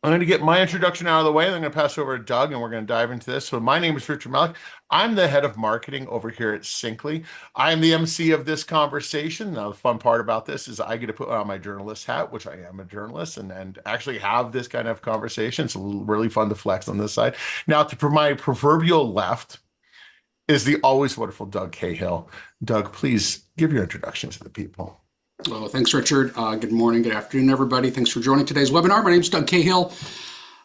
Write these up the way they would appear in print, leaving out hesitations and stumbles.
I'm going to get my introduction out of the way, and I'm going to pass over to Doug, and we're going to dive into this. So, my name is Richard Malik. I'm the head of marketing over here at Syncly. I am the MC of this conversation. Now, the fun part about this is I get to put on my journalist hat, which I am a journalist, and actually have this kind of conversation. It's really fun to flex on this side. Now, to my proverbial left is the always wonderful Doug Cahill. Doug, please give your introduction to the people. Well, thanks, Richard. Good morning, good afternoon, everybody. Thanks for joining today's webinar. My name is Doug Cahill.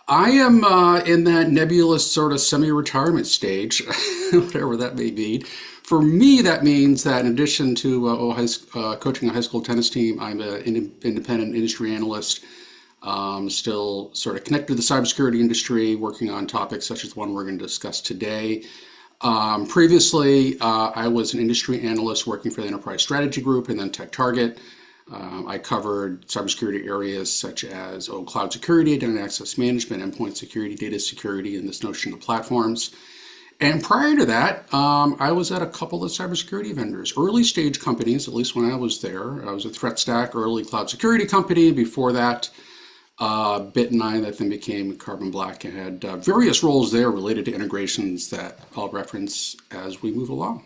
I am in that nebulous sort of semi-retirement stage, whatever that may be. For me, that means that in addition to coaching a high school tennis team, I'm an independent industry analyst, still sort of connected to the cybersecurity industry, working on topics such as the one we're going to discuss today. Previously, I was an industry analyst working for the Enterprise Strategy Group and then TechTarget. I covered cybersecurity areas such as cloud security, identity access management, endpoint security, data security, and this notion of platforms. And prior to that, I was at a couple of cybersecurity vendors, early stage companies, at least when I was there. I was at ThreatStack, early cloud security company. Before that, Bit9, that then became Carbon Black, and had various roles there related to integrations that I'll reference as we move along.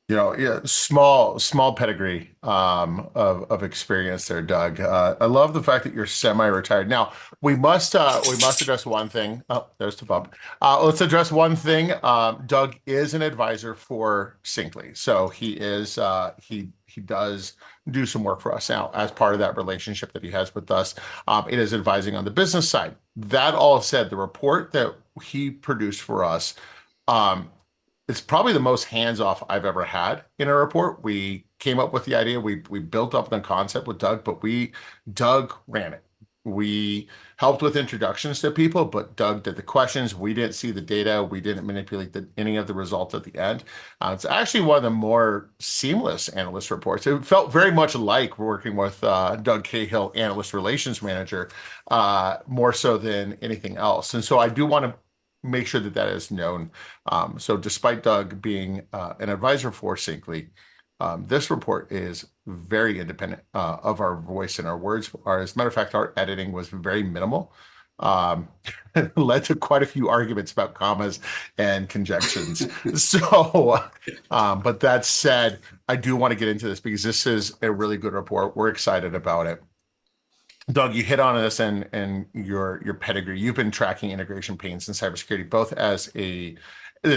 Yeah, small pedigree of experience there, Doug. I love the fact that you're semi-retired. Now we must address one thing. Oh, there's the bump. Let's address one thing. Doug is an advisor for Syncly, so he does do some work for us now as part of that relationship that he has with us. It is advising on the business side. That all said, the report that he produced for us. It's probably the most hands-off I've ever had in a report. We came up with the idea, we built up the concept with Doug, but Doug ran it. We helped with introductions to people, but Doug did the questions. We didn't see the data. We didn't manipulate any of the results at the end. It's actually one of the more seamless analyst reports. It felt very much like working with Doug Cahill, analyst relations manager, more so than anything else. And so I do want to make sure that that is known. So despite Doug being an advisor for Syncly, this report is very independent of our voice and our words. As a matter of fact, our editing was very minimal. Led to quite a few arguments about commas and conjunctions. But that said, I do want to get into this because this is a really good report. We're excited about it. Doug, you hit on this and your pedigree. You've been tracking integration pains in cybersecurity, both as an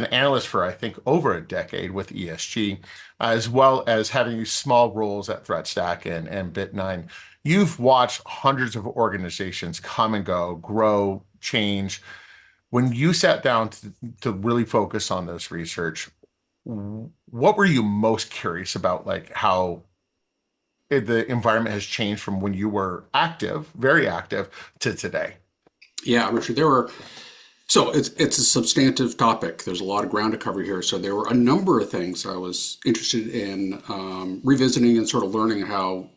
analyst for, I think, over a decade with ESG, as well as having these small roles at ThreatStack and Bit9. You've watched hundreds of organizations come and go, grow, change. When you sat down to really focus on this research, what were you most curious about, like how the environment has changed from when you were active, very active, to today? Yeah, Richard, so it's a substantive topic. There's a lot of ground to cover here. So there were a number of things I was interested in revisiting and sort of learning how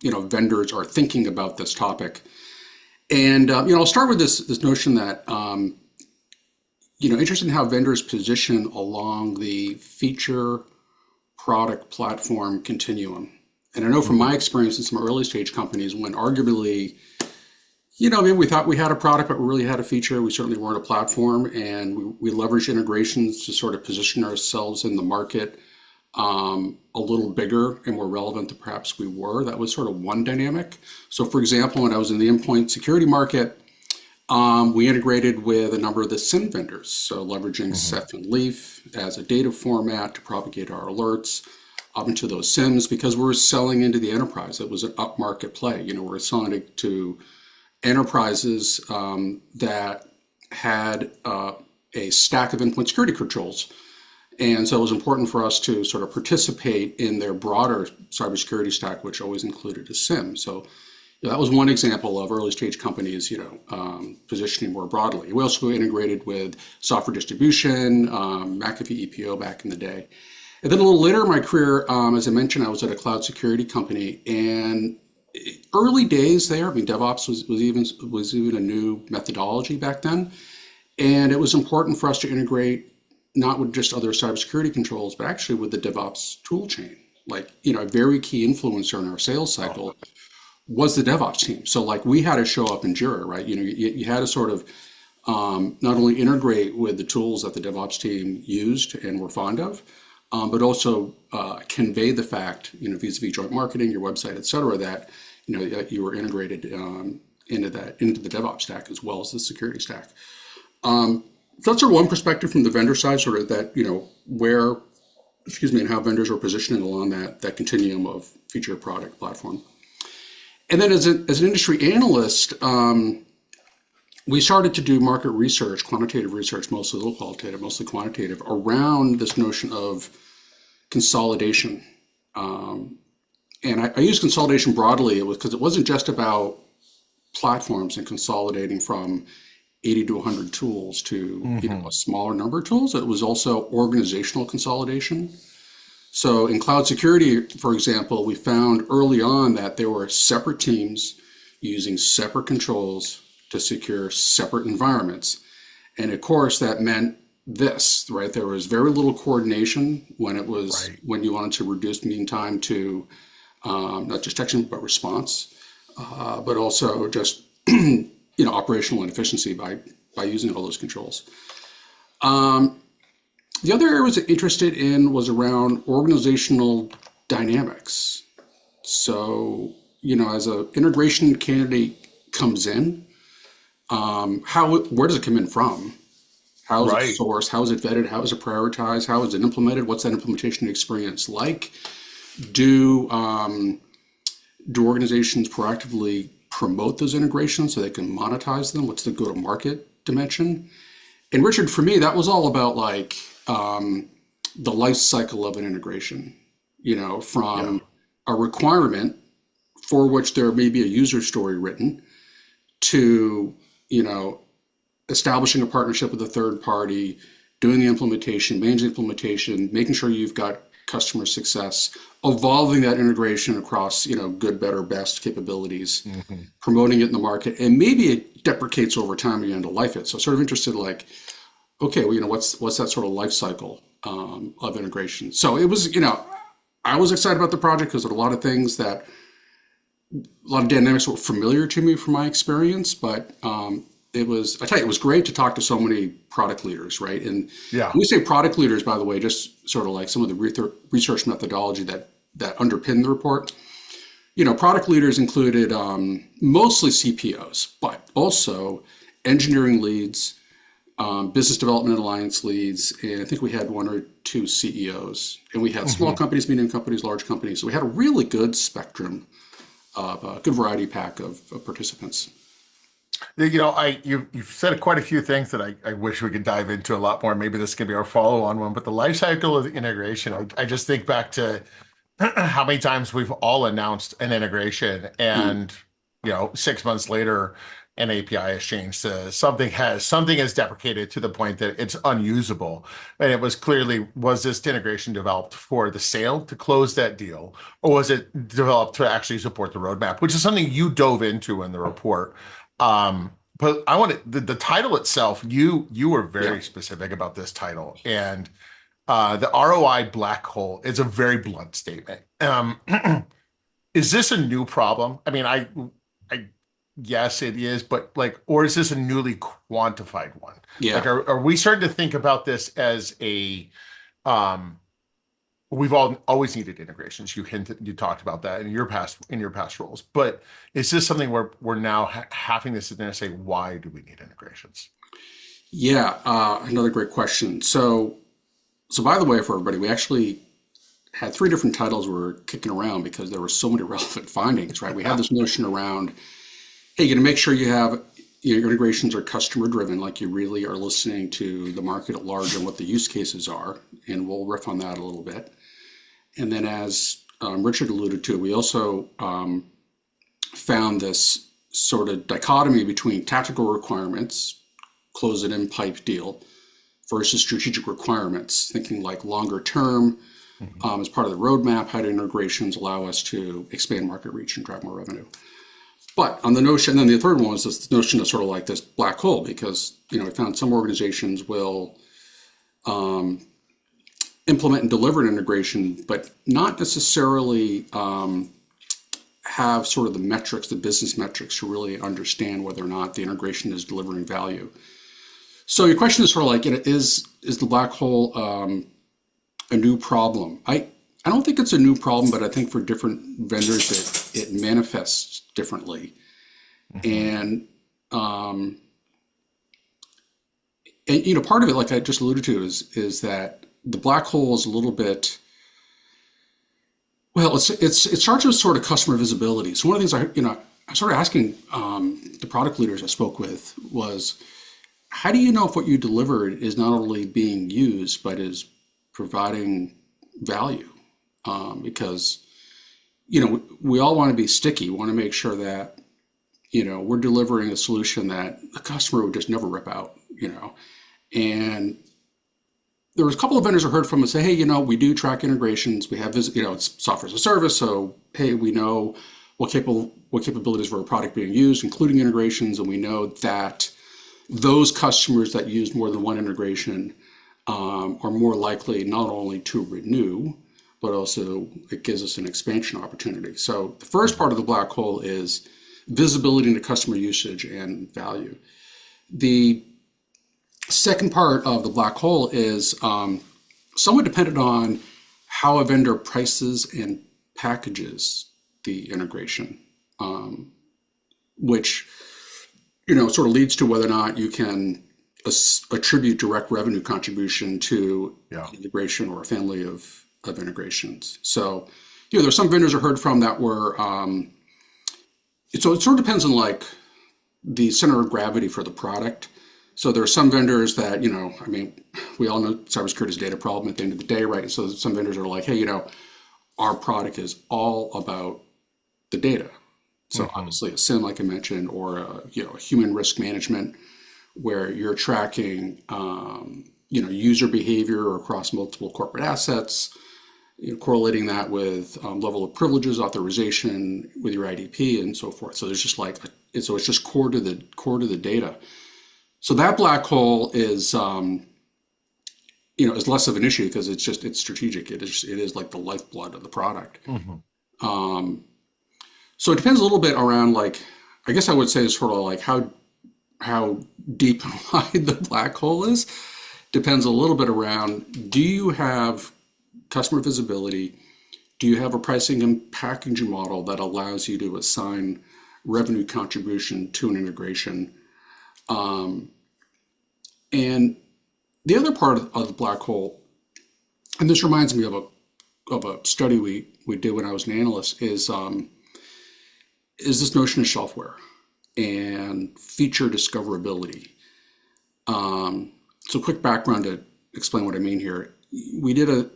vendors are thinking about this topic. And I'll start with this notion that interested in how vendors position along the feature product platform continuum. And I know from my experience in some early stage companies, when arguably, maybe we thought we had a product, but we really had a feature. We certainly weren't a platform, and we leveraged integrations to sort of position ourselves in the market a little bigger and more relevant than perhaps we were. That was sort of one dynamic. So for example, when I was in the endpoint security market, we integrated with a number of the SIEM vendors. So leveraging Ceph and Leaf as a data format to propagate our alerts up into those SIEMs, because we're selling into the enterprise. It was an upmarket play. We're selling to enterprises that had a stack of endpoint security controls. And so it was important for us to sort of participate in their broader cybersecurity stack, which always included a SIEM. So that was one example of early stage companies, positioning more broadly. We also integrated with software distribution, McAfee EPO back in the day. And then a little later in my career, as I mentioned, I was at a cloud security company, and early days there, DevOps was even a new methodology back then. And it was important for us to integrate not with just other cybersecurity controls, but actually with the DevOps tool chain. Like, a very key influencer in our sales cycle was the DevOps team. So like we had to show up in Jira, right? You had to sort of not only integrate with the tools that the DevOps team used and were fond of, but also convey the fact, vis-a-vis joint marketing, your website, et cetera, that that you were integrated into the DevOps stack as well as the security stack. That's sort of one perspective from the vendor side, sort of that where, and how vendors are positioning along that continuum of feature, product, platform. And then as an industry analyst, we started to do market research, quantitative research, mostly little qualitative, mostly quantitative, around this notion of consolidation. And I use consolidation broadly because it wasn't just about platforms and consolidating from 80 to 100 tools to a smaller number of tools. It was also organizational consolidation. So in cloud security, for example, we found early on that there were separate teams using separate controls to secure separate environments. And of course, that meant this, right? There was very little coordination when when you wanted to reduce mean time to not just detection, but response, but also just, operational inefficiency by using all those controls. The other area I was interested in was around organizational dynamics. So, as an integration candidate comes in, where does it come in from? How is it sourced? How is it vetted? How is it prioritized? How is it implemented? What's that implementation experience like? Do organizations proactively promote those integrations so they can monetize them? What's the go-to-market dimension? And Richard, for me, that was all about the life cycle of an integration, from a requirement for which there may be a user story written to, establishing a partnership with a third party, doing the implementation, managing the implementation, making sure you've got customer success, evolving that integration across, good, better, best capabilities, promoting it in the market, and maybe it deprecates over time and you end of life it. So sort of interested okay, well, what's that sort of life cycle of integration? So it was, I was excited about the project because there were a lot of things a lot of dynamics were familiar to me from my experience, but it was great to talk to so many product leaders, right? And when we say product leaders, by the way, just sort of like some of the research methodology that underpinned the report. Product leaders included mostly CPOs, but also engineering leads, business development alliance leads, and I think we had one or two CEOs. And we had small companies, medium companies, large companies. So we had a really good spectrum of a good variety pack of participants. You've said quite a few things that I wish we could dive into a lot more. Maybe this can be our follow-on one, but the life cycle of integration, I just think back to how many times we've all announced an integration and, 6 months later, an API has changed to something is deprecated to the point that it's unusable. And it was this integration developed for the sale to close that deal, or was it developed to actually support the roadmap, which is something you dove into in the report. But I wanted the title itself, you were very specific about this title, and the ROI black hole is a very blunt statement. Is this a new problem? I mean, I yes, it is, but or is this a newly quantified one? Yeah. Are we starting to think about this as we've always needed integrations. You talked about that in your past roles, but is this something where we're now having this in there say, why do we need integrations? Yeah, another great question. So by the way, for everybody, we actually had 3 different titles we were kicking around because there were so many relevant findings, right? We had this notion around, hey, you're going to make sure you have your integrations are customer driven, like you really are listening to the market at large and what the use cases are, and we'll riff on that a little bit. And then as Richard alluded to, we also found this sort of dichotomy between tactical requirements, close it in pipe deal, versus strategic requirements, thinking like longer term, as part of the roadmap, how do integrations allow us to expand market reach and drive more revenue? But on the notion, and then the third one was this notion of sort of like this black hole, because we found some organizations will implement and deliver an integration, but not necessarily have sort of the metrics, the business metrics, to really understand whether or not the integration is delivering value. So your question is sort of like, is the black hole a new problem? I don't think it's a new problem, but I think for different vendors it manifests differently. Mhm. And and part of it, like I just alluded to, is that the black hole is a little bit, well, it starts with sort of customer visibility. So one of the things I started asking the product leaders I spoke with was, how do you know if what you delivered is not only being used but is providing value? Because we all want to be sticky. We want to make sure that we're delivering a solution that the customer would just never rip out. And there was a couple of vendors I heard from and say, hey, we do track integrations. We have, it's software as a service. So, hey, we know what capabilities of our product being used, including integrations. And we know that those customers that use more than one integration are more likely not only to renew, but also it gives us an expansion opportunity. So the first part of the black hole is visibility into customer usage and value. The second part of the black hole is somewhat dependent on how a vendor prices and packages the integration, which sort of leads to whether or not you can attribute direct revenue contribution to Yeah. integration or a family of integrations. So, there's some vendors I heard from that were, so it sort of depends on like the center of gravity for the product. So there are some vendors that, we all know cybersecurity is a data problem at the end of the day, right? So some vendors are like, hey, our product is all about the data. So Mhm. obviously a SIM, like I mentioned, or human risk management, where you're tracking, user behavior across multiple corporate assets, correlating that with level of privileges, authorization with your IDP, and so forth. So there's just so it's just core to the data. So that black hole is less of an issue because it's strategic. It is like the lifeblood of the product. Mhm. So it depends a little bit around, like, I guess I would say sort of like how deep and wide the black hole is. Depends a little bit around, do you have customer visibility? Do you have a pricing and packaging model that allows you to assign revenue contribution to an integration? And the other part of the black hole, and this reminds me of a study we did when I was an analyst, is this notion of shelfware and feature discoverability. So quick background to explain what I mean here. We did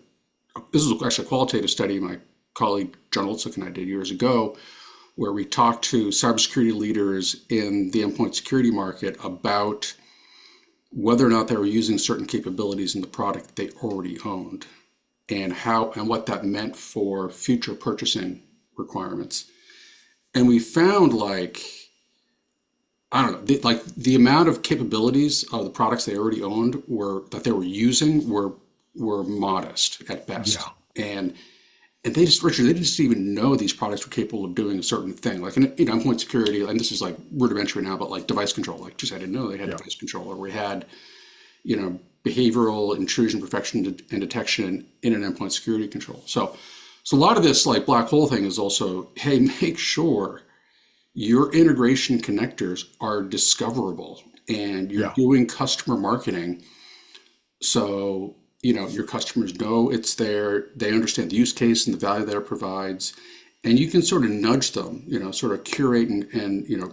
this is actually a qualitative study my colleague John Olczyk and I did years ago, where we talked to cybersecurity leaders in the endpoint security market about whether or not they were using certain capabilities in the product that they already owned, and what that meant for future purchasing requirements. And we found, like, I don't know, like the amount of capabilities of the products they already owned that they were using were modest at best. Yeah. And they just, Richard, they didn't even know these products were capable of doing a certain thing. Like, endpoint security, and this is like rudimentary now, but like device control, like, just I didn't know they had Yeah. device control, or we had, behavioral intrusion perfection and detection in an endpoint security control. So a lot of this like black hole thing is also, hey, make sure your integration connectors are discoverable and you're Yeah. doing customer marketing so your customers know it's there, they understand the use case and the value that it provides, and you can sort of nudge them, sort of curate and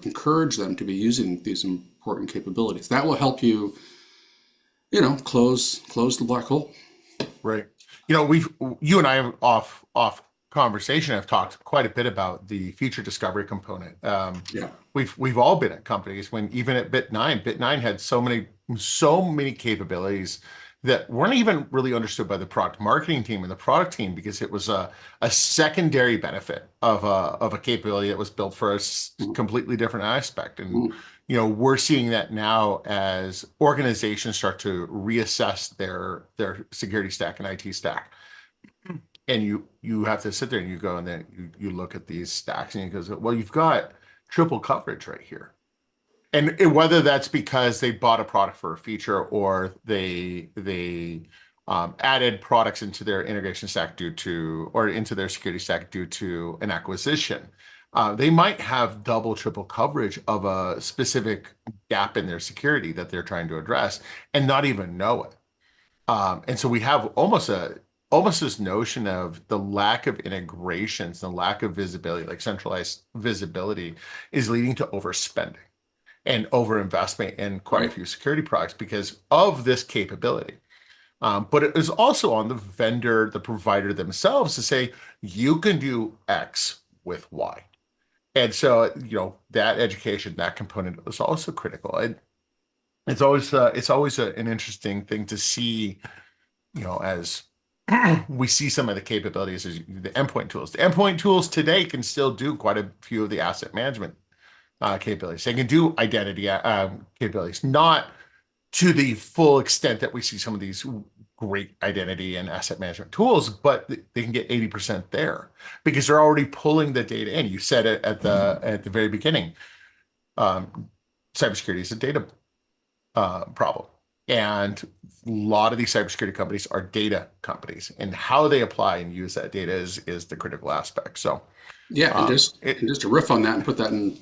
encourage them to be using these important capabilities. That will help you, close the black hole. Right. You and I have off conversation have talked quite a bit about the feature discovery component. Yeah. We've all been at companies when even at Bit9 had so many capabilities that weren't even really understood by the product marketing team and the product team because it was a secondary benefit of a capability that was built for completely different aspect. And Mhm. we're seeing that now as organizations start to reassess their security stack and IT stack. And you have to sit there and you go and then you look at these stacks and you go, well, you've got triple coverage right here. And whether that's because they bought a product for a feature or they added products into their integration stack due to or into their security stack due to an acquisition, they might have double, triple coverage of a specific gap in their security that they're trying to address and not even know it. And so we have almost this notion of the lack of integrations, the lack of visibility, like centralized visibility, is leading to overspending and overinvestment in quite a Right. few security products because of this capability. But it is also on the vendor, the provider themselves to say, you can do X with Y. And so, that education, that component is also critical. And it's always an interesting thing to see, as we see some of the capabilities as the endpoint tools. The endpoint tools today can still do quite a few of the asset management capabilities. They can do identity capabilities, not to the full extent that we see some of these great identity and asset management tools, but they can get 80% there because they're already pulling the data in. You said it at the very beginning. Um, Cybersecurity is a data problem. And a lot of these cybersecurity companies are data companies, and how they apply and use that data is the critical aspect. So, Yeah, and just it, and just to riff on that and put that in,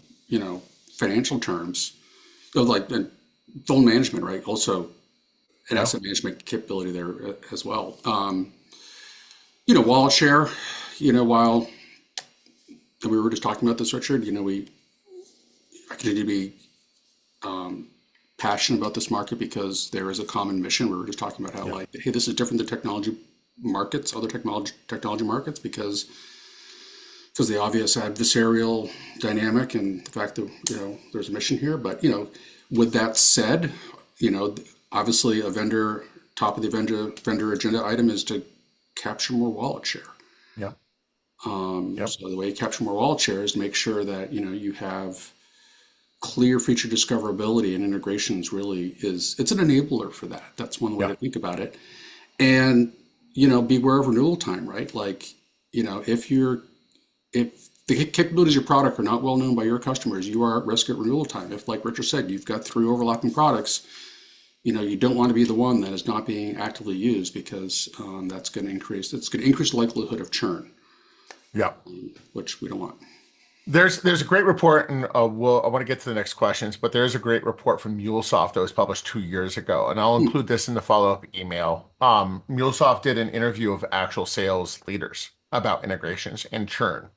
financial terms, like the loan management, right? Also an yeah, asset management capability there as well. Wallet share, while we were just talking about this, Richard, I continue to be passionate about this market because there is a common mission. We were just talking about how yeah, like, hey, this is different than technology markets, other technology markets, because the obvious adversarial dynamic and the fact that there's a mission here. But with that said, obviously a vendor top of the vendor agenda item is to capture more wallet share. yeah, yeah. So the way you capture more wallet share is to make sure that you have clear feature discoverability, and integrations really it's an enabler for that. That's one way Yeah. to think about it. And beware of renewal time, right? Like, if the capabilities of your product are not well known by your customers, you are at risk at renewal time. If, like Richard said, you've got three overlapping products, you don't want to be the one that is not being actively used because that's going to increase. It's going to increase the likelihood of churn, Yeah. which we don't want. There's a great report, and I want to get to the next questions, but there's a great report from MuleSoft that was published 2 years ago, and I'll Hmm. include this in the follow-up email. MuleSoft did an interview of actual sales leaders about integrations and churn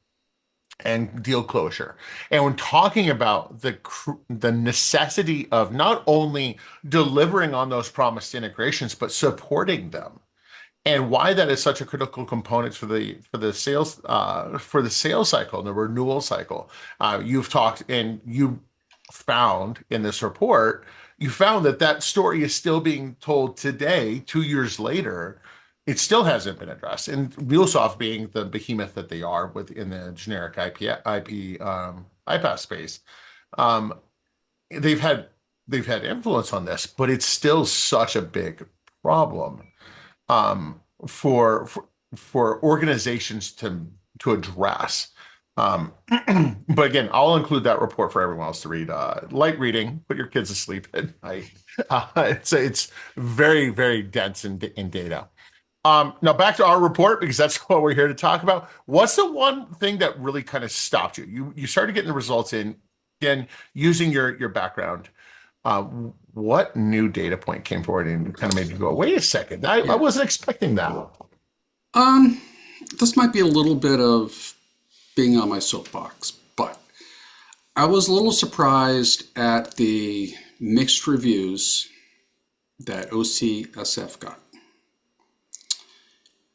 and deal closure. And when talking about the necessity of not only delivering on those promised integrations, but supporting them and why that is such a critical component for the sales cycle and the renewal cycle. You've talked and you found in this report, you found that story is still being told today, 2 years later. It still hasn't been addressed. And MuleSoft being the behemoth that they are within the generic iPaaS space, um, they've had they've had influence on this, but it's still such a big problem um, for, for for organizations to address. Um, but again, I'll include that report for everyone else to read. Light reading, put your kids asleep at night. It's very very dense in data. Now back to our report because that's what we're here to talk about. What's the one thing that really kind of stopped you? You started getting the results in, again, using your background. Uh, what new data point came forward and kind of made you go, wait a second, I Yeah. wasn't expecting that. Um, this might be a little bit of being on my soapbox, but I was a little surprised at the mixed reviews that OCSF got.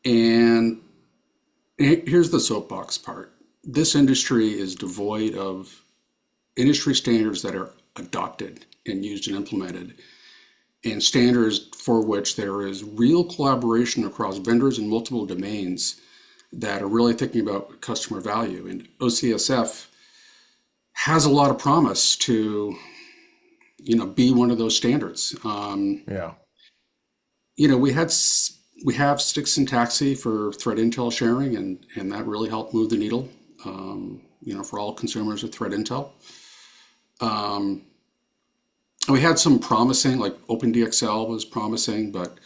And here's the soapbox part. This industry is devoid of industry standards that are adopted and used and implemented, and standards for which there is real collaboration across vendors in multiple domains that are really thinking about customer value. And OCSF has a lot of promise to, be one of those standards. Yeah. We had We have Stick Syntacty for threat intel sharing, and that really helped move the needle, for all consumers of threat intel. And we had some promising, like OpenDXL was promising, but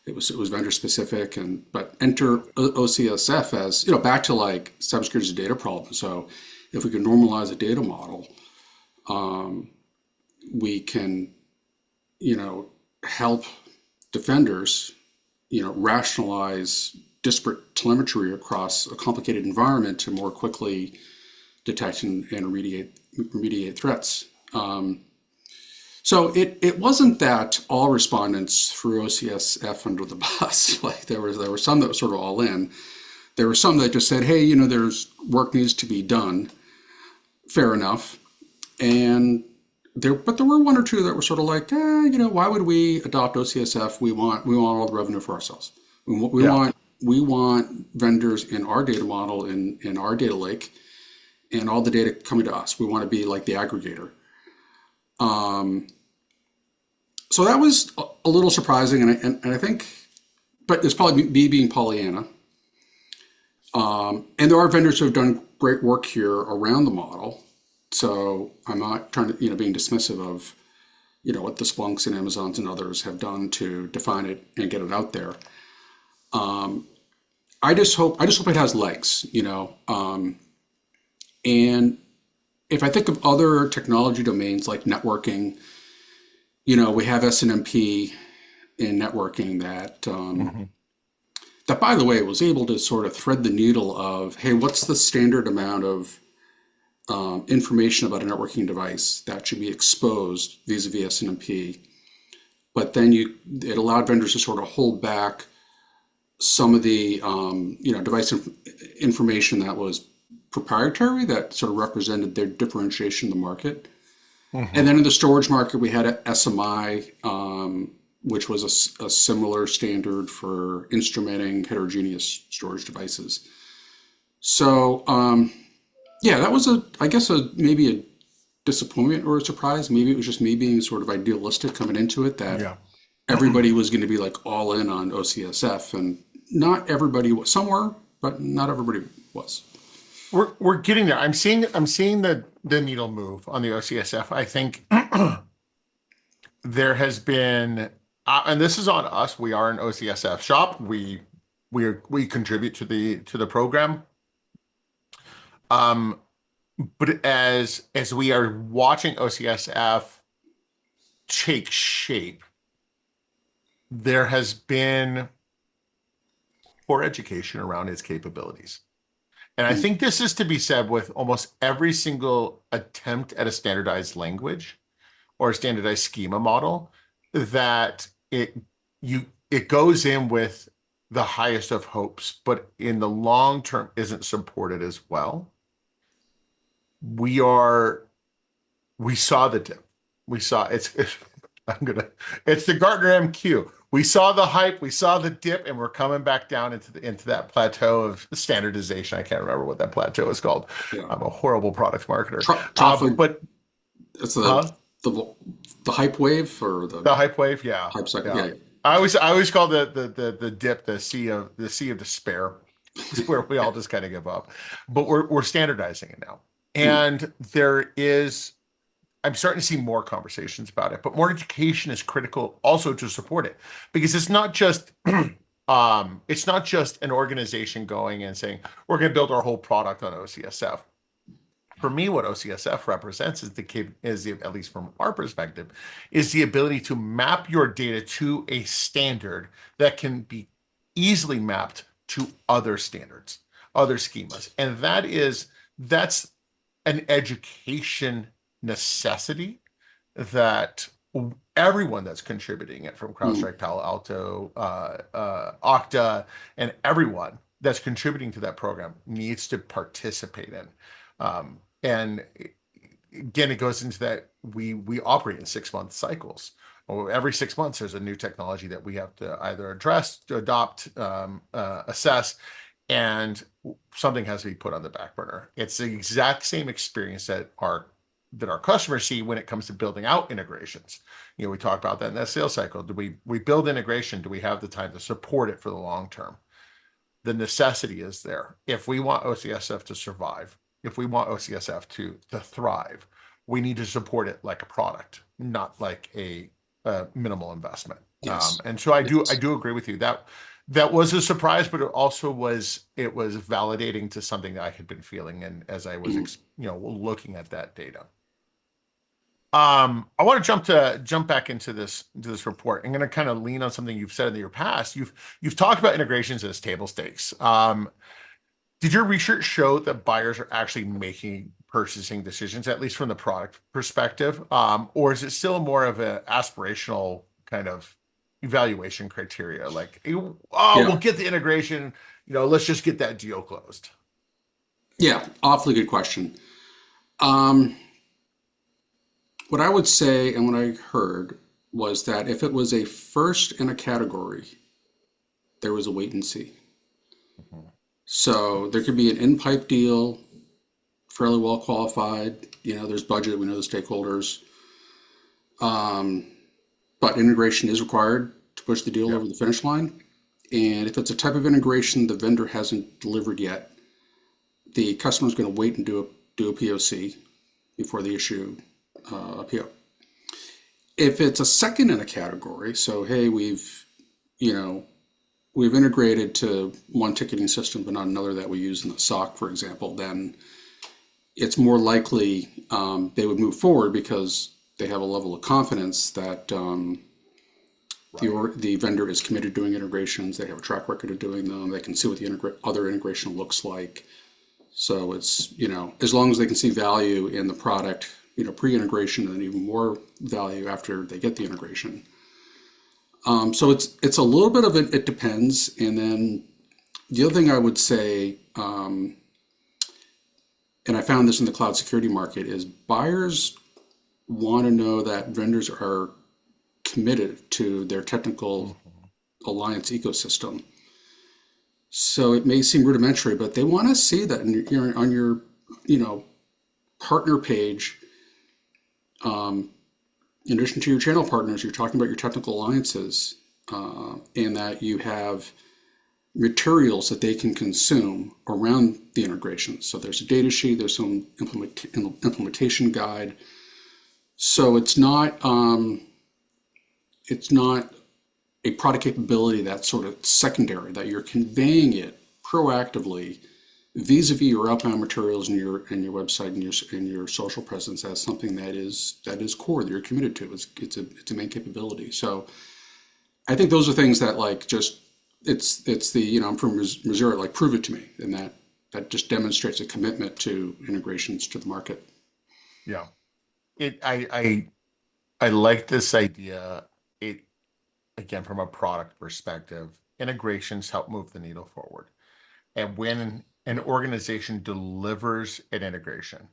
it was vendor specific, and but enter OCSF as back to like cybersecurity is a data problem. So if we can normalize a data model, we can help defenders rationalize disparate telemetry across a complicated environment to more quickly detect and remediate threats. So it wasn't that all respondents threw OCSF under the bus. Like there were some that were sort of all in. There were some that just said, hey, there's work needs to be done. Fair enough. And but there were one or two that were sort of like, why would we adopt OCSF? We want all the revenue for ourselves. We Yeah. want vendors in our data model in our data lake, and all the data coming to us. We want to be like the aggregator. So that was a little surprising, and I think, but it's probably me being Pollyanna. And there are vendors who have done great work here around the model. So I'm not trying to, being dismissive of, what the Splunks and Amazons and others have done to define it and get it out there. I just hope it has legs. And if I think of other technology domains like networking, we have SNMP in networking Mhm. that, by the way, was able to sort of thread the needle of, hey, what's the standard amount of information about a networking device that should be exposed vis-a-vis SNMP? But then it allowed vendors to sort of hold back some of the device information that was proprietary that sort of represented their differentiation in the market. And Mhm. then in the storage market, we had a SMI, which was a similar standard for instrumenting heterogeneous storage devices. So, yeah, that was I guess maybe a disappointment or a surprise. Maybe it was just me being sort of idealistic coming into it that Yeah. everybody was going to be like all in on OCSF, and not everybody was. Some were, but not everybody was. We're getting there. I'm seeing the needle move on the OCSF. I think there has been, and this is on us. We are an OCSF shop. We contribute to the program. Um, but as we are watching OCSF take shape, there has been poor education around its capabilities. And I think this is to be said with almost every single attempt at a standardized language or a standardized schema model, that it goes in with the highest of hopes, but in the long term isn't supported as well. We are we saw the dip. We saw it's I'm gonna it's the Gartner MQ. We saw the hype, we saw the dip, and we're coming back down into that plateau of standardization. I can't remember what that plateau is called. Yeah, I'm a horrible product marketer. trough of But it's huh? the the hype wave or the The hype wave, yeah, hype cycle. yeah. Yeah, I always call the dip the sea of despair. It's where we all just kind of give up. But we're standardizing it now. yeah. And I'm starting to see more conversations about it, but more education is critical also to support it, because it's not just an organization going and saying we're going to build our whole product on OCSF. For me, what OCSF represents at least from our perspective, is the ability to map your data to a standard that can be easily mapped to other standards, other schemas. And that's an education necessity that everyone that's contributing it, from Mm. CrowdStrike, Palo Alto, Okta, and everyone that's contributing to that program needs to participate in. And again, it goes into that we operate in 6 month cycles. Every 6 months, there's a new technology that we have to either address, to adopt, assess, and something has to be put on the back burner. It's the exact same experience that our that our customers see when it comes to building out integrations. We talk about that in that sales cycle. Do we build integration? Do we have the time to support it for the long term? The necessity is there. If we want OCSF to survive, if we want OCSF to thrive, we need to support it like a product, not like a minimal investment. Yes. And so I It's, do agree with you that that was a surprise, but it was validating to something that I had been feeling, and as I was mhm. looking at that data. I want to jump back into this report. I'm going to kind of lean on something you've said in your past. You've talked about integrations as table stakes. Did your research show that buyers are actually making purchasing decisions, at least from the product perspective? Or is it still more of an aspirational kind of evaluation criteria? Like, oh, we'll Yeah. get the integration, let's just get that deal closed. Yeah. Awfully good question. Um, what I would say and what I heard was that if it was a first in a category, there was a wait and see. Mhm. So there could be an in-pipe deal, fairly well qualified. There's budget, we know the stakeholders, but integration is required to push the deal Yeah. over the finish line. And if it's a type of integration the vendor hasn't delivered yet, the customer is going to wait and do a POC before they issue a PO. If it's a second in a category, so hey, you know we've integrated to one ticketing system but not another that we use in the SOC, for example, then it's more likely they would move forward because they have a level of confidence that Right. the vendor is committed to doing integrations. They have a track record of doing them. They can see what the other integration looks like. So it's, as long as they can see value in the product, pre-integration, and then even more value after they get the integration. So it's a little bit of it depends. And then the other thing I would say, and I found this in the cloud security market, is buyers want to know that vendors are committed to their technical Mhm. alliance ecosystem. So it may seem rudimentary, but they want to see that on your, you know, partner page. In addition to your channel partners, you're talking about your technical alliances, and that you have materials that they can consume around the integration. So there's a data sheet, there's some implementation guide. So it's not a product capability that's sort of secondary, that you're conveying it proactively vis-a-vis your outbound materials and your website and your social presence as something that is core, that you're committed to. It's a main capability. So I think those are things that, like, just it's the, I'm from Missouri, like, prove it to me, and that just demonstrates a commitment to integrations to the market. Yeah. It I like this idea. It again from a product perspective, integrations help move the needle forward. And when an organization delivers an integration,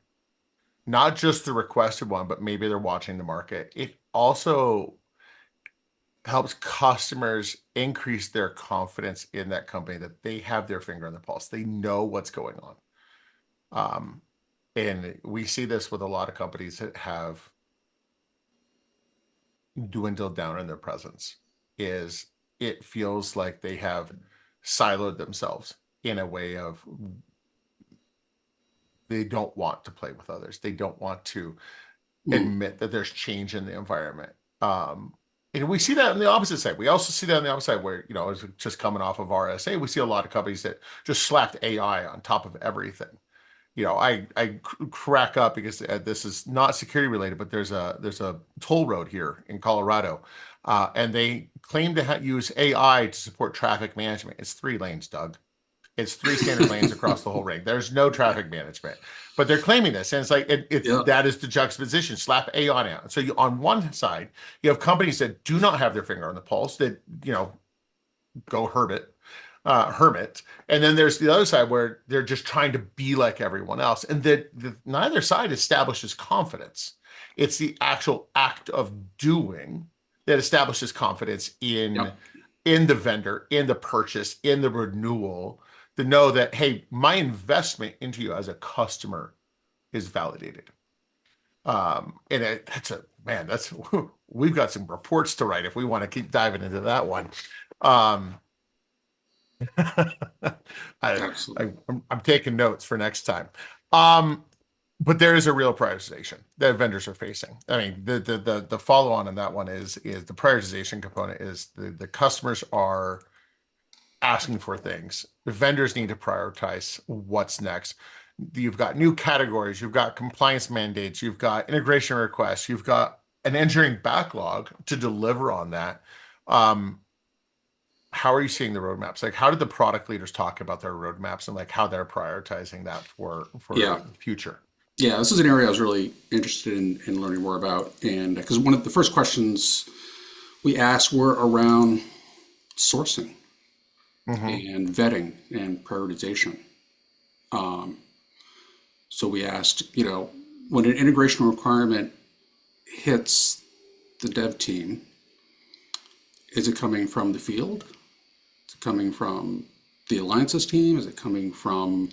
not just the requested one, but maybe they're watching the market, it also helps customers increase their confidence in that company, that they have their finger on the pulse. They know what's going on. Um, and we see this with a lot of companies that have dwindled down in their presence, is it feels like they have siloed themselves in a way of they don't want to play with others. They don't want to Mm, admit that there's change in the environment. And we see that on the opposite side. We also see that on the opposite side where, it's just coming off of RSA, we see a lot of companies that just slapped AI on top of everything. I crack up because this is not security related, but there's a toll road here in Colorado, and they claim to use AI to support traffic management. It's 3 lanes, Doug. It's 3 standard lanes across the whole ring. There's no traffic management, but they're claiming this, and it's like it's yeah. that is the juxtaposition. Slap AI on it. So on one side, you have companies that do not have their finger on the pulse, that go hermit, and then there's the other side where they're just trying to be like everyone else, and that neither side establishes confidence. It's the actual act of doing that establishes confidence in Yep. the vendor, in the purchase, in the renewal, to know that, hey, my investment into you as a customer is validated. And that's a man, that's we've got some reports to write if we want to keep diving into that one. Um, I, Absolutely. I'm taking notes for next time. Um, but there is a real prioritization that vendors are facing. I mean, the follow on that one is the prioritization component is the customers are asking for things. The vendors need to prioritize what's next. You've got new categories, you've got compliance mandates, you've got integration requests, you've got an engineering backlog to deliver on that. Um, how are you seeing the roadmaps? Like, how did the product leaders talk about their roadmaps and like how they're prioritizing that Yeah. for the future? Yeah, this is an area I was really interested in learning more about. And because one of the first questions we asked were around sourcing Hmm. and vetting and prioritization. So we asked, when an integration requirement hits the dev team, is it coming from the field? Is it coming from the alliances team? Is it coming from,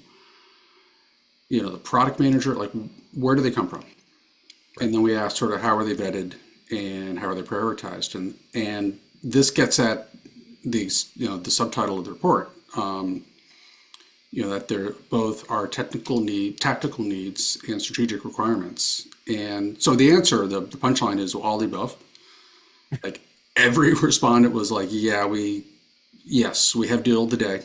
the product manager? Like, where do they come from? Right. And then we asked sort of how are they vetted and how are they prioritized? And this gets at these, the subtitle of the report. That they're both our tactical needs and strategic requirements. And so the answer, the punchline is all the above. Like every respondent was like, yeah, yes, we have deal today.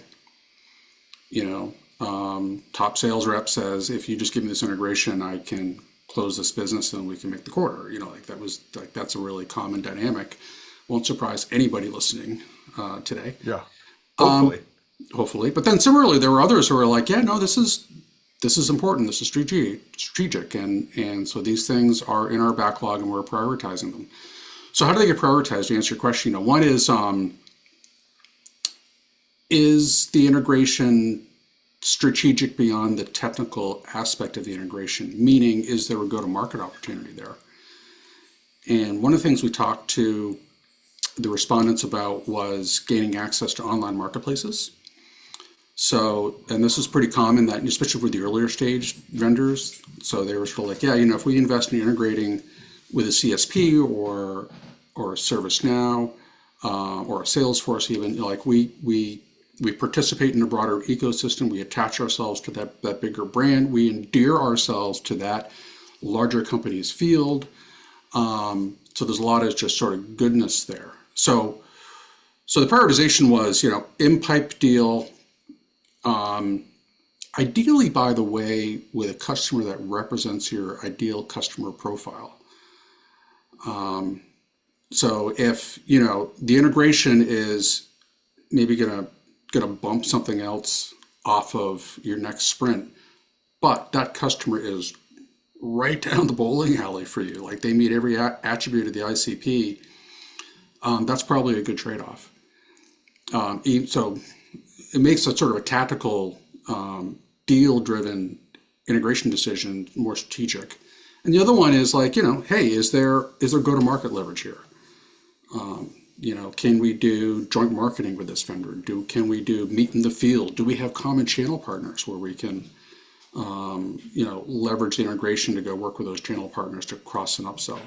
Top sales rep says, if you just give me this integration, I can close this business and we can make the quarter. Like that was like, that's a really common dynamic. Won't surprise anybody listening today. Yeah. Hopefully. Hopefully. But then similarly, there were others who were like, yeah, no, this is important. This is strategic. And so these things are in our backlog and we're prioritizing them. So how do they get prioritized to answer your question? One is the integration strategic beyond the technical aspect of the integration? Meaning, is there a go-to-market opportunity there? And one of the things we talked to the respondents about was gaining access to online marketplaces. So, and this is pretty common that, especially for the earlier stage vendors, so they were sort of like, yeah, if we invest in integrating with a CSP or a ServiceNow or a Salesforce, even like we participate in a broader ecosystem. We attach ourselves to that bigger brand. We endear ourselves to that larger company's field. So there's a lot of just sort of goodness there. So the prioritization was, in pipe deal. Ideally, by the way, with a customer that represents your ideal customer profile. So if, the integration is maybe gonna bump something else off of your next sprint, but that customer is right down the bowling alley for you. Like they meet every attribute of the ICP. That's probably a good trade-off. So it makes a sort of a tactical, deal-driven integration decision more strategic. And the other one is like, hey, is there go-to-market leverage here? Can we do joint marketing with this vendor? Can we do meet in the field? Do we have common channel partners where we can, leverage the integration to go work with those channel partners to cross and upsell?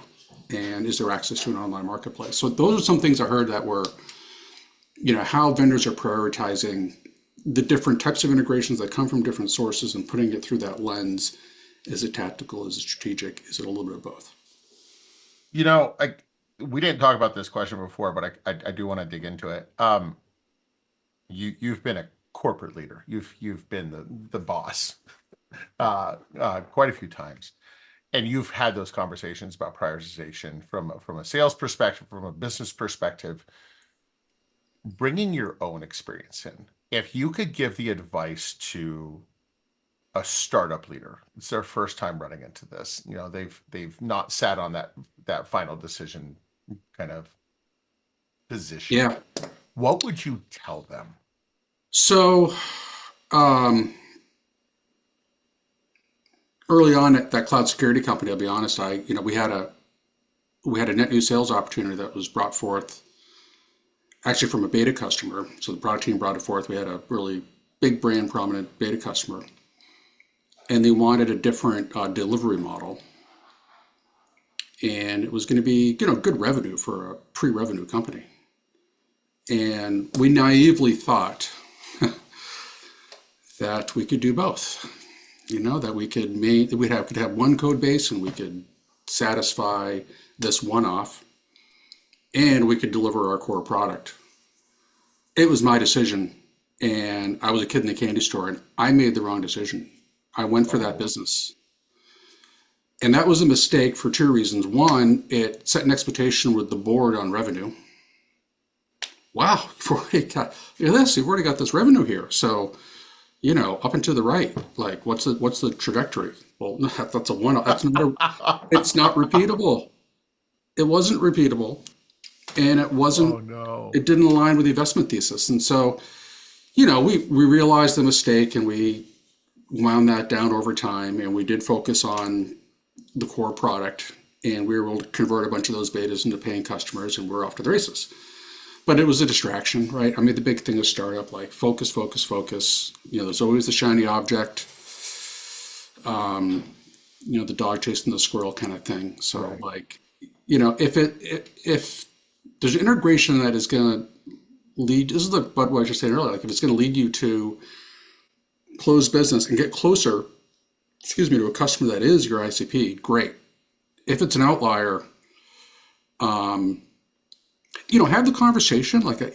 And is there access to an online marketplace? So those are some things I heard that were, how vendors are prioritizing the different types of integrations that come from different sources and putting it through that lens. Is it tactical? Is it strategic? Is it a little bit of both? I we didn't talk about this question before, but I do want to dig into it. You've been a corporate leader. You've been the boss quite a few times, and you've had those conversations about prioritization from a sales perspective, from a business perspective. Bringing your own experience in, if you could give the advice to a startup leader, it's their first time running into this. They've not sat on that final decision kind of position. Yeah. What would you tell them? So um, early on at that cloud security company, I'll be honest, we had a net new sales opportunity that was brought forth actually from a beta customer. So the product team brought it forth. We had a really big brand prominent beta customer, and they wanted a different delivery model. and it was going to be, good revenue for a pre-revenue company. And we naively thought that we could do both. That we could could have one code base and we could satisfy this one-off, and we could deliver our core product. It was my decision, and I was a kid in the candy store, and I made the wrong decision. I went for that Oh, business. And that was a mistake for two reasons. One, it set an expectation with the board on revenue. Wow, look at this, you've already got this revenue here. So, up and to the right, like what's the trajectory? Well, that's a one. It's not repeatable. It wasn't repeatable, and oh no. it didn't align with the investment thesis. And so, we realized the mistake and we wound that down over time, and we did focus on the core product, and we were able to convert a bunch of those betas into paying customers, and we're off to the races. But it was a distraction, right? I mean, the big thing is startup, like focus, focus, focus. There's always the shiny object, the dog chasing the squirrel kind of thing. So, Right. like, if there's an integration that is going to lead, this is what I was just saying earlier, like if it's going to lead you to close business and get closer, to a customer that is your ICP, great. If it's an outlier, have the conversation. Like, I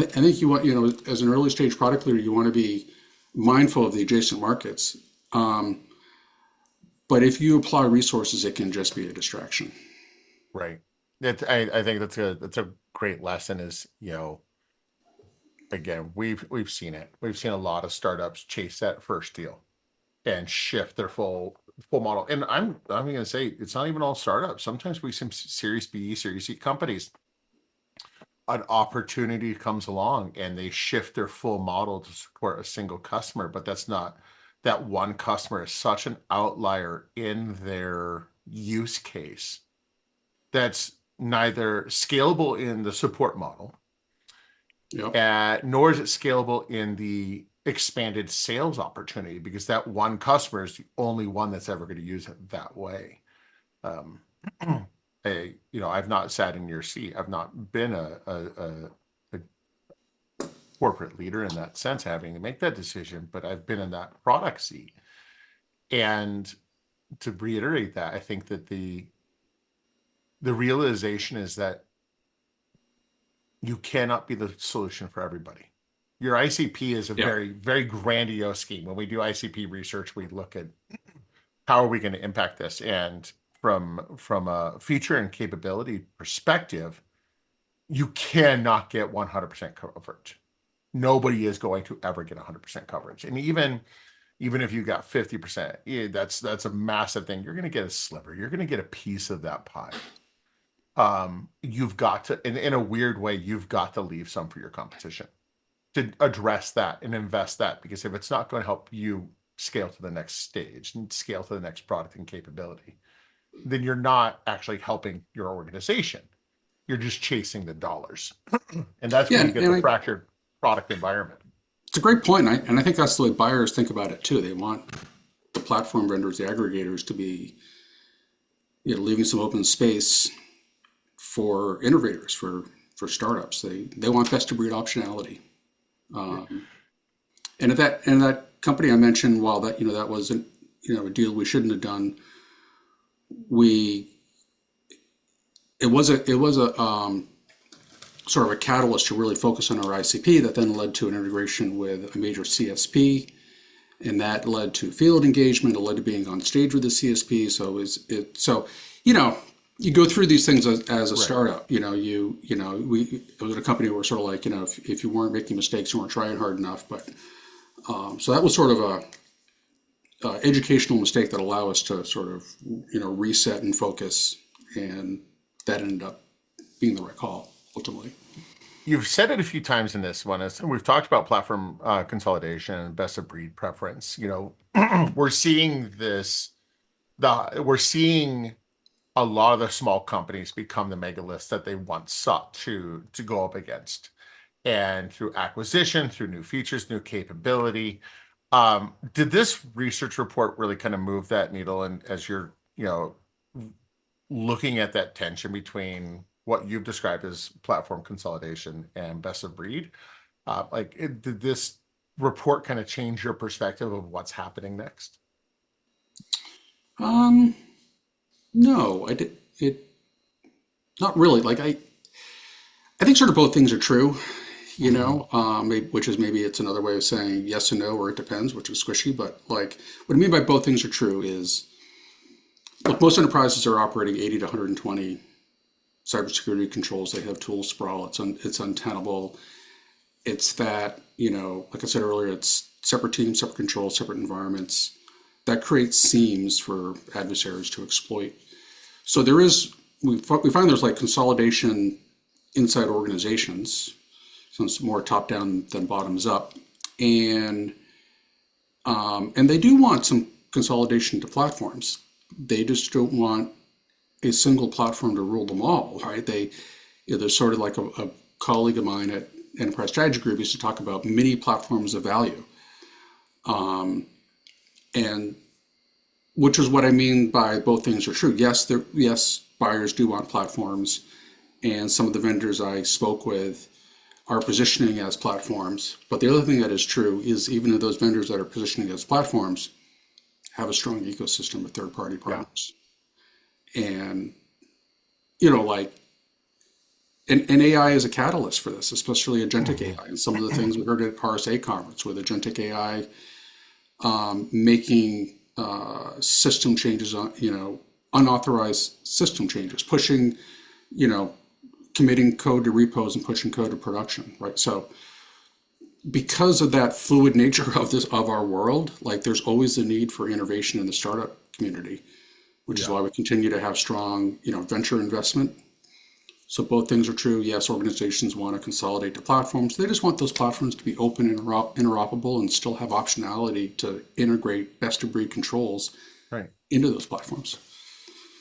think you want, as an early stage product leader, you want to be mindful of the adjacent markets. But if you apply resources, it can just be a distraction. Right. I think that's a great lesson is, again, we've seen it. We've seen a lot of startups chase that first deal and shift their full model. And I'm going to say it's not even all startups. Sometimes we see some Series B, Series C companies, an opportunity comes along and they shift their full model to support a single customer, but that's not, that one customer is such an outlier in their use case that's neither scalable in the support model, Yep. nor is it scalable in the expanded sales opportunity because that one customer is the only one that's ever going to use it that way. Um, I've not sat in your seat. I've not been a corporate leader in that sense, having to make that decision, but I've been in that product seat. And to reiterate that, I think that the realization is that you cannot be the solution for everybody. Your ICP is a Yeah. very, very grandiose scheme. When we do ICP research, we look at how are we going to impact this, and from a feature and capability perspective, you cannot get 100% coverage. Nobody is going to ever get 100% coverage, and even if you got 50%, that's a massive thing. You're going to get a sliver. You're going to get a piece of that pie. You've got to, in a weird way, you've got to leave some for your competition to address that and invest that, because if it's not going to help you scale to the next stage and scale to the next product and capability, then you're not actually helping your organization. You're just chasing the dollars. And that's Yeah. where you And, get the fractured product environment. it's a great point. And I think that's the way buyers think about it too. They want the platform vendors, the aggregators, to be, leaving some open space for innovators, for startups. They want best of breed optionality. And that company I mentioned, while that wasn't a deal we shouldn't have done, we it was a sort of a catalyst to really focus on our ICP that then led to an integration with a major CSP, and that led to field engagement. It led to being on stage with the CSP. So you go through these things as a Right. startup. It was a company where sort of like, if you weren't making mistakes, you weren't trying hard enough. But so that was sort of a educational mistake that allowed us to sort of reset and focus, and that ended up being the right call ultimately. You've said it a few times in this one. We've talked about platform consolidation and best of breed preference. We're seeing this. We're seeing a lot of the small companies become the mega list that they once sought to go up against, and through acquisition, through new features, new capability. Did this research report really kind of move that needle? And as you're, looking at that tension between what you've described as platform consolidation and best of breed, did this report kind of change your perspective of what's happening next? Um, no, I did it not really. I think sort of both things are true, Hmm. which is maybe it's another way of saying yes and no, or it depends, which is squishy. But like, what I mean by both things are true is, look, most enterprises are operating 80 to 120 cybersecurity controls. They have tool sprawl. It's untenable. It's that, like I said earlier, it's separate teams, separate controls, separate environments that creates seams for adversaries to exploit. So we find there's like consolidation inside organizations, so it's more top down than bottoms up, and and they do want some consolidation to platforms. They just don't want a single platform to rule them all, right? There's sort of like a colleague of mine at Enterprise Strategy Group used to talk about mini platforms of value, and which is what I mean by both things are true. Yes, buyers do want platforms, and some of the vendors I spoke with are positioning as platforms. But the other thing that is true is even those vendors that are positioning as platforms have a strong ecosystem of third-party Yeah. partners. And, you know, like, and AI is a catalyst for this, especially agentic Hmm. AI. And some of the things we heard at RSA conference with agentic AI making system changes on, unauthorized system changes, pushing, you know, committing code to repos and pushing code to production, right? So because of that fluid nature of our world, like there's always a need for innovation in the startup community, which is Yeah. why we continue to have strong, venture investment. So both things are true. Yes, organizations want to consolidate the platforms. They just want those platforms to be open and interoperable and still have optionality to integrate best of breed controls Right. into those platforms.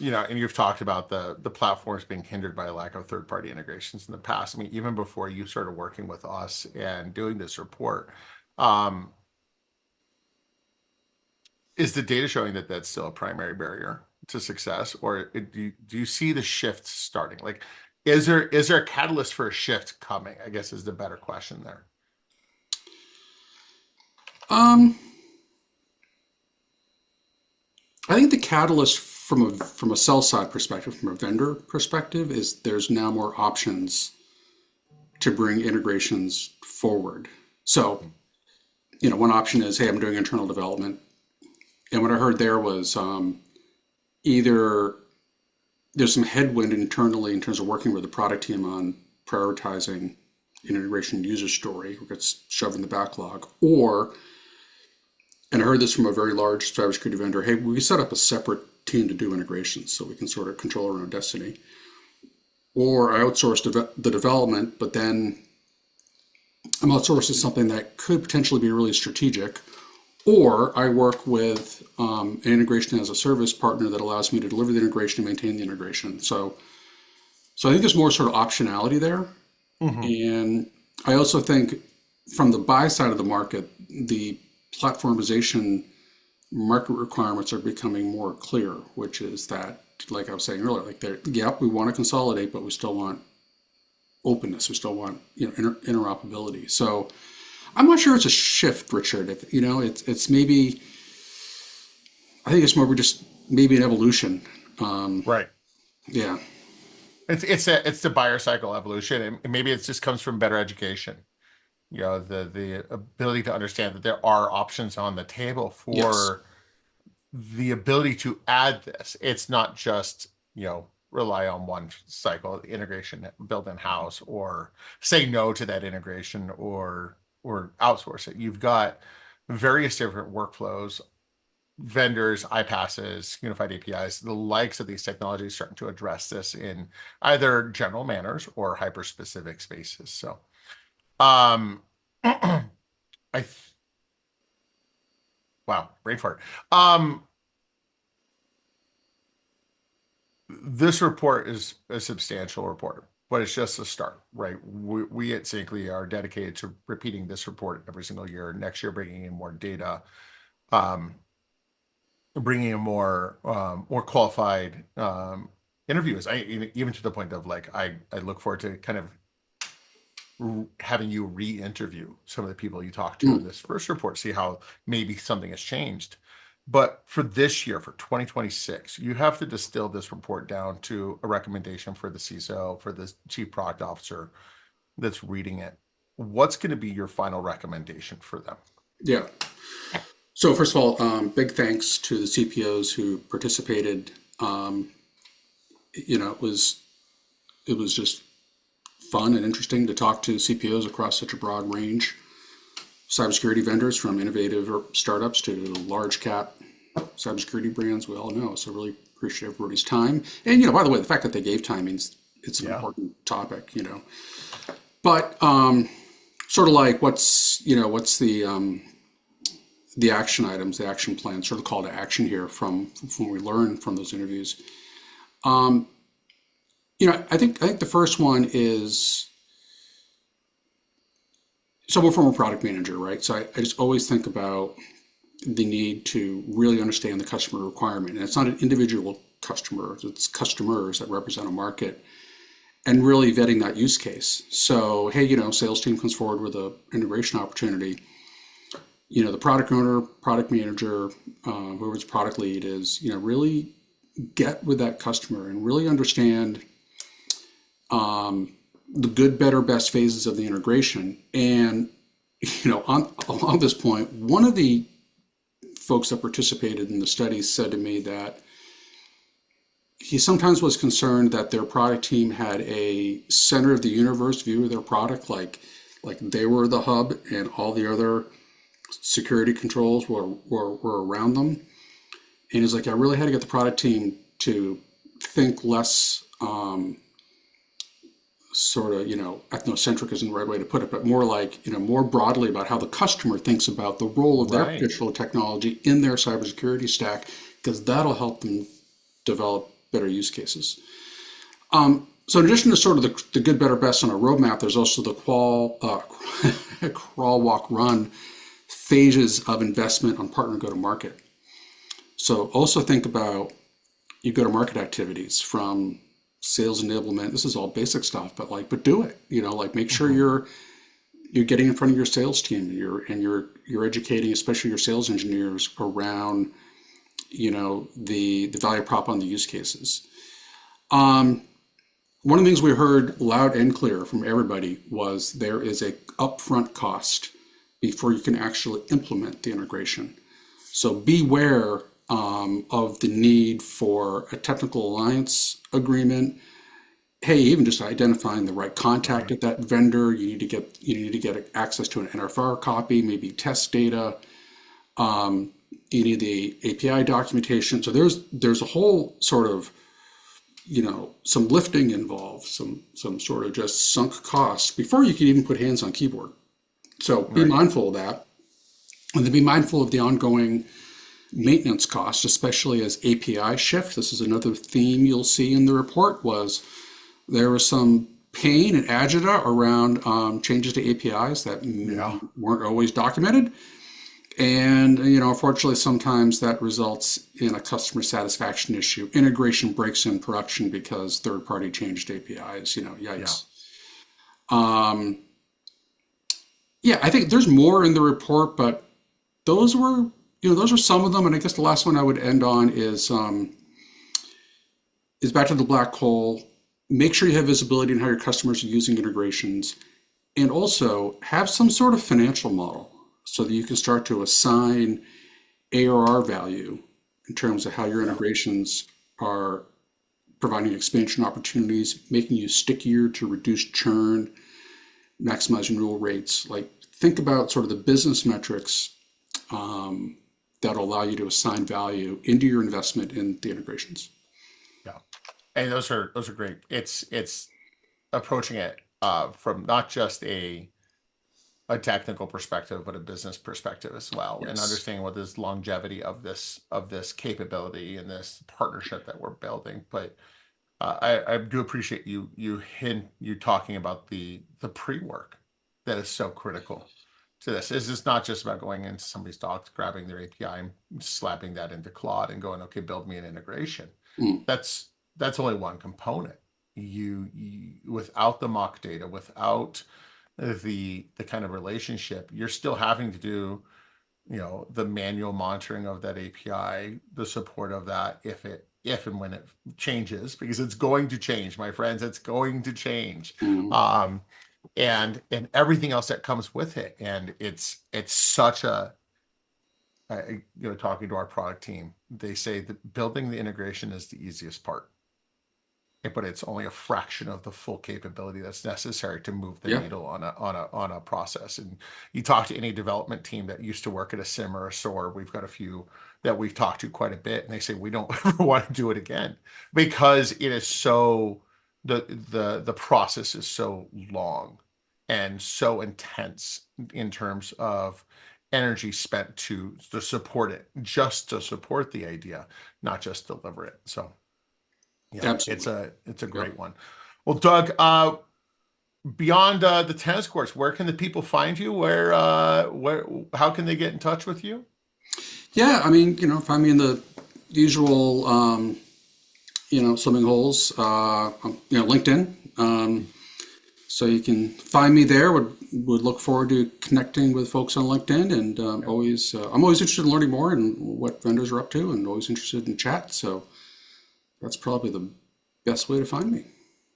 And you've talked about the platforms being hindered by a lack of third-party integrations in the past. I mean, even before you started working with us and doing this report, um, is the data showing that that's still a primary barrier to success, or do you see the shift starting? Like, is there a catalyst for a shift coming? I guess is the better question there. Um, I think the catalyst from a sell side perspective, from a vendor perspective, is there's now more options to bring integrations forward. So, one option is, hey, I'm doing internal development. And what I heard there was either there's some headwind internally in terms of working with the product team on prioritizing integration user story, or gets shoved in the backlog, or, and I heard this from a very large cybersecurity vendor, hey, we set up a separate team to do integrations so we can sort of control our own destiny. Or I outsource the development, but then I'm outsourcing something that could potentially be really strategic. Or I work with an integration as a service partner that allows me to deliver the integration and maintain the integration. So I think there's more sort of optionality there. Hmm. And I also think from the buy side of the market, the platformization market requirements are becoming more clear, which is that, like I was saying earlier, like yep, we want to consolidate, but we still want openness. We still want, interoperability. So I'm not sure it's a shift, Richard. It's maybe, I think it's more just maybe an evolution. Um, Right. yeah. It's the buyer cycle evolution, and maybe it just comes from better education. The ability to understand that there are options on the table Yes. for the ability to add this. It's not just, rely on one cycle integration built in house, or say no to that integration, or outsource it. You've got various different workflows, vendors, iPasses, unified APIs, the likes of these technologies starting to address this in either general manners or hyper specific spaces. So, um, I wow, brain fart. This report is a substantial report, but it's just a start, right? We at Syncly are dedicated to repeating this report every single year. Next year, bringing in more data, um, bringing in more qualified interviews. Even to the point of like I look forward to kind of having you re-interview some of the people you talked to in Mm, this first report, see how maybe something has changed. But for this year, for 2026, you have to distill this report down to a recommendation for the CISO, for the chief product officer that's reading it. What's going to be your final recommendation for them? yeah. So first of all, big thanks to the CPOs who participated. Um, it was just fun and interesting to talk to CPOs across such a broad range. Cybersecurity vendors from innovative startups to large cap cybersecurity brands, we all know. So really appreciate everybody's time. And by the way, the fact that they gave time means it's an Yeah. important topic. But sort of like what's the action items, the action plan, sort of call to action here from what we learned from those interviews. I think the first one is someone from a product manager, right? So I just always think about the need to really understand the customer requirement. And it's not an individual customer, it's customers that represent a market and really vetting that use case. So, hey, sales team comes forward with a integration opportunity. The product owner, product manager, whoever's product lead is, really get with that customer and really understand the good, better, best phases of the integration. And, along this point, one of the folks that participated in the study said to me that he sometimes was concerned that their product team had a center of the universe view of their product, like they were the hub and all the other security controls were around them. And he's like, I really had to get the product team to think less sort of, ethnocentric isn't the right way to put it, but more like, more broadly about how the customer thinks about the role of their Right. digital technology in their cybersecurity stack, because that'll help them develop better use cases. So in addition to sort of the good, better, best on a roadmap, there's also the crawl, walk, run phases of investment on partner go-to-market. So also think about your go-to-market activities from sales enablement. This is all basic stuff, but do it. Like make sure Mhm. you're getting in front of your sales team. You're educating, especially your sales engineers, around the value prop on the use cases. One of the things we heard loud and clear from everybody was there is a upfront cost before you can actually implement the integration. So beware of the need for a technical alliance agreement. Hey, even just identifying the right contact Right. at that vendor, you need to get access to an NFR copy, maybe test data. You need the API documentation. So there's a whole sort of some lifting involved, some sort of just sunk costs before you can even put hands on keyboard. So be Right. mindful of that, and then be mindful of the ongoing maintenance costs, especially as API shift. This is another theme you'll see in the report. Was there was some pain and agita around changes to APIs that Yeah. weren't always documented. And unfortunately, sometimes that results in a customer satisfaction issue. Integration breaks in production because third-party changed APIs. Yeah. Yikes. Yeah, I think there's more in the report, but those were those are some of them. And I guess the last one I would end on is back to the black hole. Make sure you have visibility in how your customers are using integrations, and also have some sort of financial model so that you can start to assign ARR value in terms of how your Yeah. integrations are providing expansion opportunities, making you stickier to reduce churn, maximize renewal rates. Like think about sort of the business metrics that'll allow you to assign value into your investment in the integrations. Yeah. And those are great. It's approaching it from not just a technical perspective, but a business perspective as well, and Yes. understanding what is longevity of this capability and this partnership that we're building. But I do appreciate you talking about the pre-work that is so critical to this. Is this not just about going into somebody's docs, grabbing their API and slapping that into Claude and going, okay, build me an integration. Mm. That's that's only one component. You without the mock data, without the kind of relationship, you're still having to do, the manual monitoring of that API, the support of that if and when it changes, because it's going to change, my friends, it's going to change. Mhm. Um, and everything else that comes with it. And it's such a, talking to our product team, they say that building the integration is the easiest part, but it's only a fraction of the full capability that's necessary to move the Yeah. needle on a process. And you talk to any development team that used to work at a SIM or a SOAR, we've got a few that we've talked to quite a bit, and they say we don't ever want to do it again because it is so the process is so long and so intense in terms of energy spent to support it, just to support the idea, not just deliver it. So yeah, it's Absolutely. a Yeah. great one. Well, Doug, beyond the tennis courts, where can the people find you? Where, how can they get in touch with you? Yeah. I mean, find me in the usual, swimming holes, LinkedIn. So you can find me there. Would look forward to connecting with folks on LinkedIn, and I'm always interested in learning more and what vendors are up to, and always interested in chat. So that's probably the best way to find me.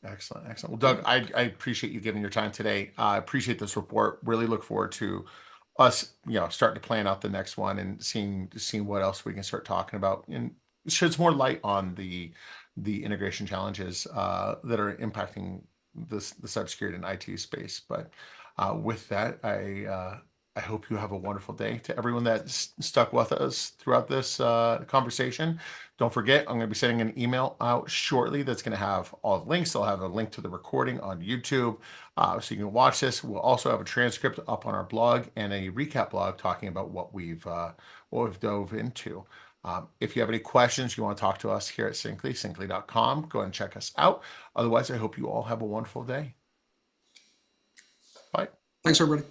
Excellent, excellent. Well, Doug, I appreciate you giving your time today. I appreciate this report. Really look forward to us, starting to plan out the next one and seeing what else we can start talking about and sheds more light on the integration challenges that are impacting the cybersecurity and IT space. But with that, I hope you have a wonderful day. To everyone that's stuck with us throughout this conversation, don't forget, I'm going to be sending an email out shortly that's going to have all the links. I'll have a link to the recording on YouTube, so you can watch this. We'll also have a transcript up on our blog and a recap blog talking about what we've dove into. If you have any questions, you want to talk to us here at Syncly.com, go ahead and check us out. Otherwise, I hope you all have a wonderful day. Bye. Thanks, everybody.